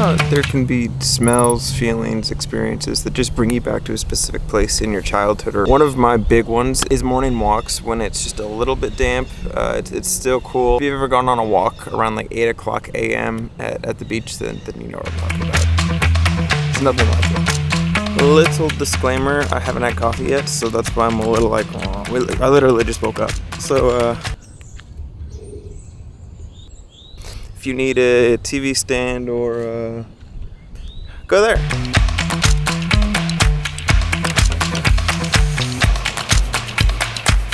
how there can be smells, feelings, experiences that just bring you back to a specific place in your childhood? Or one of my big ones is morning walks when it's just a little bit damp. It's still cool. If you've ever gone on a walk around like 8 o'clock a.m. at the beach, then you know what I'm talking about. It's nothing like it. Little disclaimer, I haven't had coffee yet, so that's why I'm a little like, I literally just woke up. So, if you need a TV stand or go there.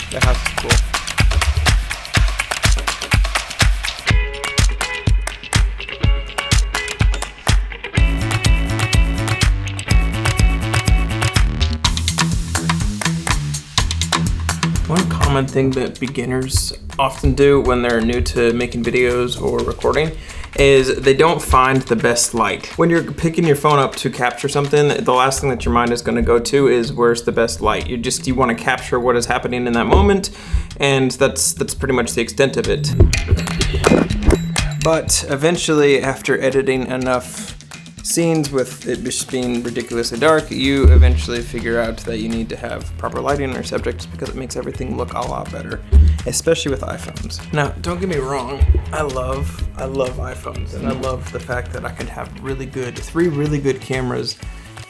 The house is cool. One common thing that beginners often do when they're new to making videos or recording is they don't find the best light. When you're picking your phone up to capture something, the last thing that your mind is going to go to is where's the best light. You want to capture what is happening in that moment, and that's pretty much the extent of it. But eventually, after editing enough scenes with it just being ridiculously dark, you eventually figure out that you need to have proper lighting on your subjects because it makes everything look a lot better, especially with iPhones. Now, don't get me wrong, I love iPhones, and I love the fact that I can have three really good cameras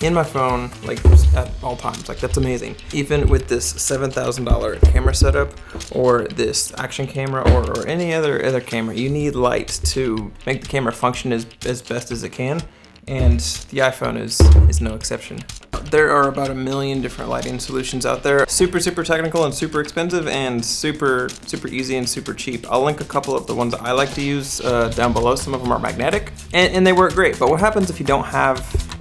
in my phone, like at all times. Like, that's amazing. Even with this $7,000 camera setup, or this action camera, or any other camera, you need light to make the camera function as best as it can. And the iPhone is no exception. There are about 1 million different lighting solutions out there. Super technical and super expensive, and super easy and super cheap. I'll link a couple of the ones that I like to use down below. Some of them are magnetic, and they work great. But what happens if you don't have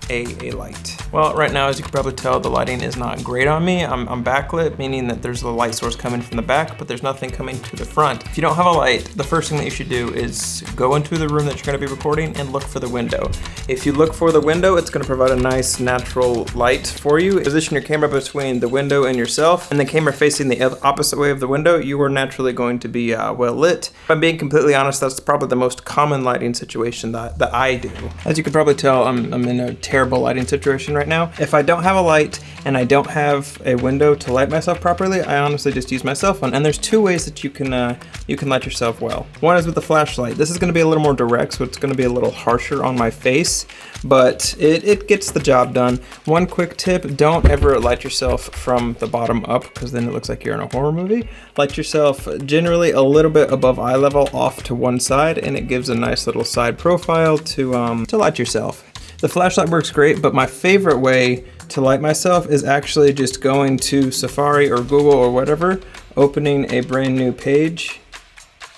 a light? Well, right now, as you can probably tell, the lighting is not great on me. I'm backlit, meaning that there's a light source coming from the back, but there's nothing coming to the front. If you don't have a light, the first thing that you should do is go into the room that you're gonna be recording and look for the window. If you look for the window, it's gonna provide a nice natural light for you. Position your camera between the window and yourself, and the camera facing the opposite way of the window, you are naturally going to be well lit. If I'm being completely honest, that's probably the most common lighting situation that I do. As you can probably tell, I'm in a terrible lighting situation right now. If I don't have a light and I don't have a window to light myself properly, I honestly just use my cell phone. And there's two ways that you can light yourself well. One is with the flashlight. This is going to be a little more direct, so it's going to be a little harsher on my face, but it gets the job done. One quick tip: don't ever light yourself from the bottom up, because then it looks like you're in a horror movie. Light yourself generally a little bit above eye level off to one side, and it gives a nice little side profile to light yourself. The flashlight works great, but my favorite way to light myself is actually just going to Safari or Google or whatever, opening a brand new page,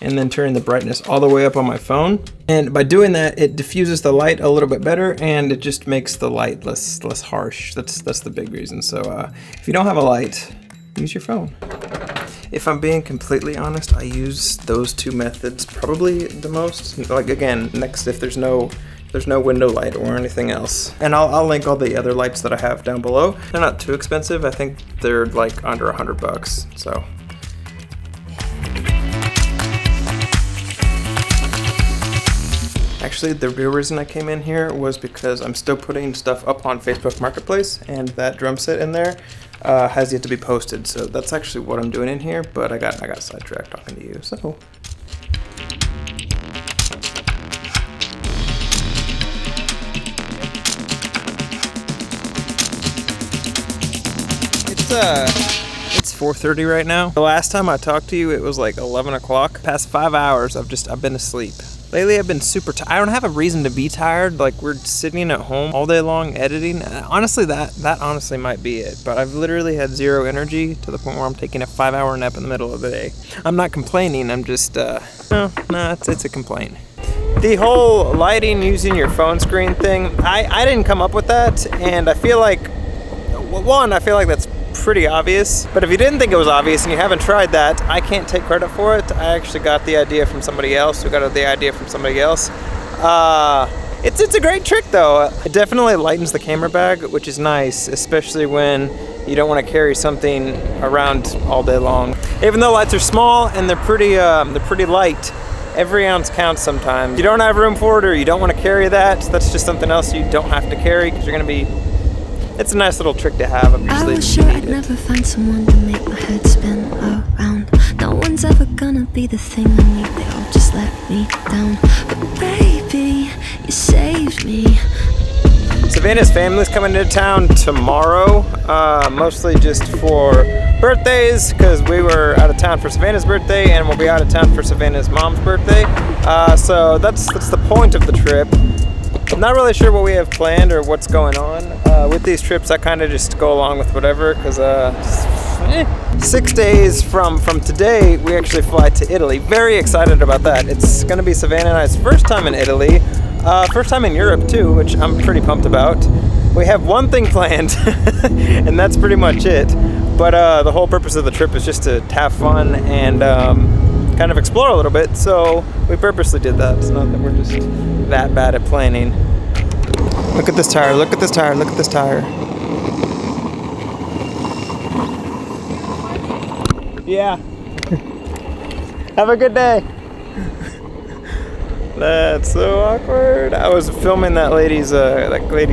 and then turning the brightness all the way up on my phone. And by doing that, it diffuses the light a little bit better, and it just makes the light less harsh. That's the big reason. So if you don't have a light, use your phone. If I'm being completely honest, I use those two methods probably the most. Like, again, next, if there's no window light or anything else. And I'll link all the other lights that I have down below. They're not too expensive. I think they're like under $100, so. Actually, the real reason I came in here was because I'm still putting stuff up on Facebook Marketplace, and that drum set in there has yet to be posted. So that's actually what I'm doing in here, but I got sidetracked talking to you, so. It's 4:30 right now. The last time I talked to you, it was like 11 o'clock. Past 5 hours, I've been asleep. Lately, I've been super tired. I don't have a reason to be tired. Like, we're sitting at home all day long editing. Honestly, that honestly might be it. But I've literally had zero energy to the point where I'm taking a 5-hour nap in the middle of the day. I'm not complaining. I'm just, no, it's a complaint. The whole lighting using your phone screen thing, I didn't come up with that. And I feel like, one, that's pretty obvious, but if you didn't think it was obvious and you haven't tried that, I can't take credit for it. I actually got the idea from somebody else who got the idea from somebody else. It's a great trick though. It definitely lightens the camera bag, which is nice, especially when you don't want to carry something around all day long. Even though lights are small and they're pretty light, every ounce counts sometimes. You don't have room for it or you don't want to carry that, that's just something else you don't have to carry because you're going to be... It's a nice little trick to have up your sleeve. I was sure I'd never find someone to make my head spin around. No one's ever gonna be the thing I need, they all just let me down. But baby, you saved me. Savannah's family's coming into town tomorrow, mostly just for birthdays, because we were out of town for Savannah's birthday and we'll be out of town for Savannah's mom's birthday. So that's the point of the trip. I'm not really sure what we have planned or what's going on. With these trips, I kind of just go along with whatever, because 6 days from today, we actually fly to Italy. Very excited about that. It's going to be Savannah and I's first time in Italy. First time in Europe too, which I'm pretty pumped about. We have one thing planned, and that's pretty much it. But the whole purpose of the trip is just to have fun and kind of explore a little bit, so we purposely did that. It's not that we're just that bad at planning. Look at this tire, look at this tire, look at this tire. Yeah. Have a good day. That's so awkward. I was filming that lady's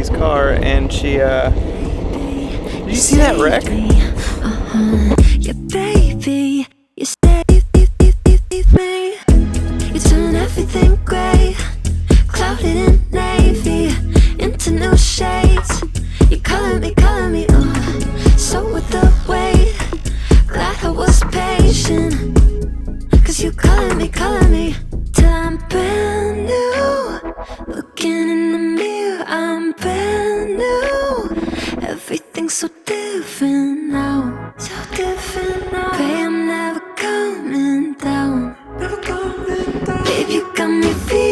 car, and she did you see that wreck? Yeah, baby, you saved me. You turn everything grey, clouded in navy, into new shades. You color me, oh, so with the weight. Glad I was patient, 'cause you color me till I'm brand new. Looking in the mirror, I'm brand new. Everything's so different now, so different now. Pray I'm never coming down. Babe, you got me feeling